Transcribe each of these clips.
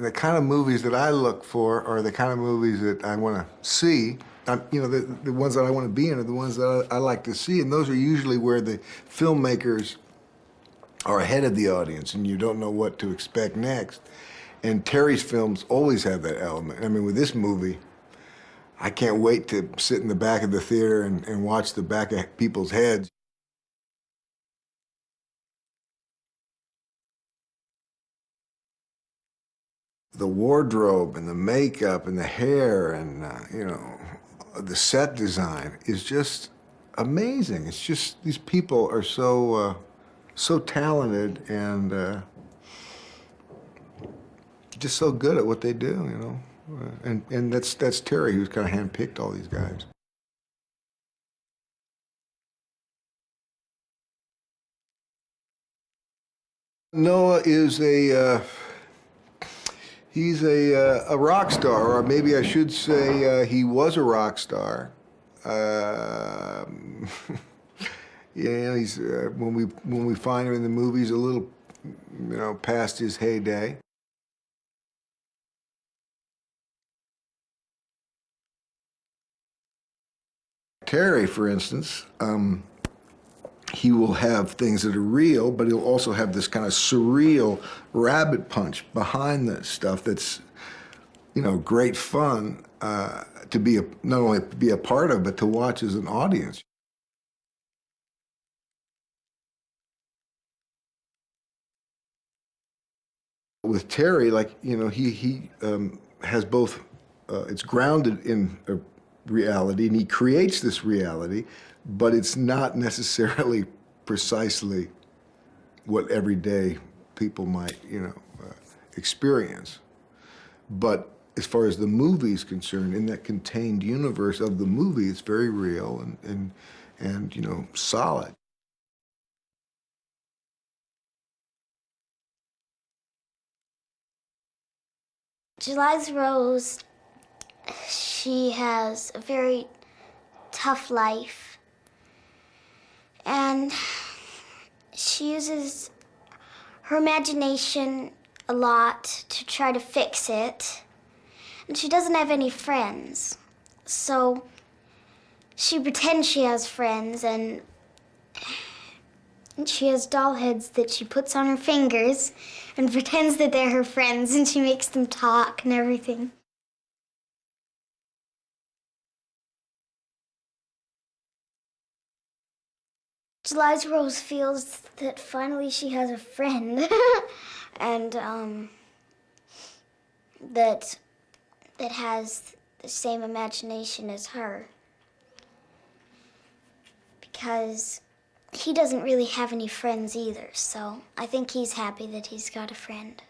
The kind of movies that I look for are the kind of movies that I want to see. You know, the ones that I want to be in are the ones that I like to see, and those are usually where the filmmakers are ahead of the audience and you don't know what to expect next. And Terry's films always have that element. I mean, with this movie, I can't wait to sit in the back of the theater and watch the back of people's heads. The wardrobe and the makeup and the hair and, you know, the set design is just amazing. It's just, these people are so, so talented and just so good at what they do, you know. And that's Terry, who's kind of handpicked all these guys. Noah is he's a rock star, or maybe I should say he was a rock star. You know, he's when we find him in the movies, a little, you know, past his heyday. Terry, for instance, he will have things that are real, but he'll also have this kind of surreal rabbit punch behind the stuff that's, you know, great fun to be not only be a part of, but to watch as an audience. With Terry, like, you know, he has both, it's grounded in a reality, and he creates this reality, but it's not necessarily precisely what everyday people might, you know, experience. But as far as the movie is concerned, in that contained universe of the movie, it's very real and you know, solid. Jeliza-Rose, she has a very tough life, and she uses her imagination a lot to try to fix it, and she doesn't have any friends, so she pretends she has friends, and she has doll heads that she puts on her fingers and pretends that they're her friends, and she makes them talk and everything. Jeliza-Rose feels that finally she has a friend and that has the same imagination as her, because he doesn't really have any friends either, so I think he's happy that he's got a friend.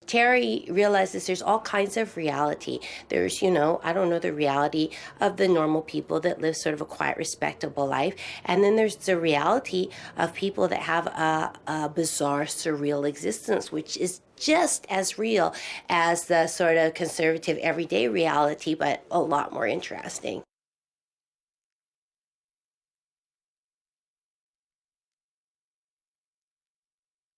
Terry realizes there's all kinds of reality. There's, you know, I don't know, the reality of the normal people that live sort of a quiet, respectable life. And then there's the reality of people that have a bizarre, surreal existence, which is just as real as the sort of conservative, everyday reality, but a lot more interesting.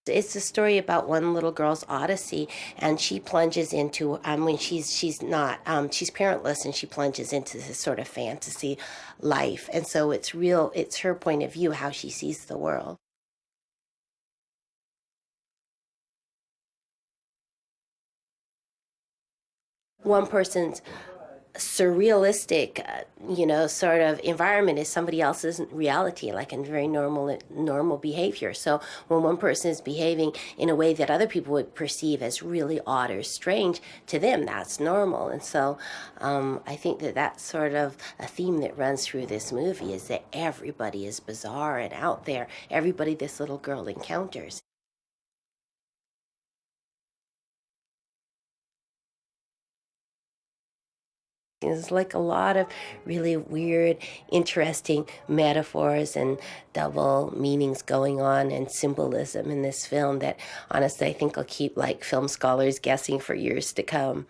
It's a story about one little girl's odyssey, and she plunges into when she's not she's parentless, and she plunges into this sort of fantasy life, and so it's real. It's her point of view, how she sees the world. One person's surrealistic, you know, sort of environment is somebody else's reality, like in very normal behavior. So when one person is behaving in a way that other people would perceive as really odd or strange, to them that's normal. And so I think that that's sort of a theme that runs through this movie, is that everybody is bizarre and out there, everybody this little girl encounters. There's like a lot of really weird, interesting metaphors and double meanings going on, and symbolism in this film that honestly I think will keep like film scholars guessing for years to come.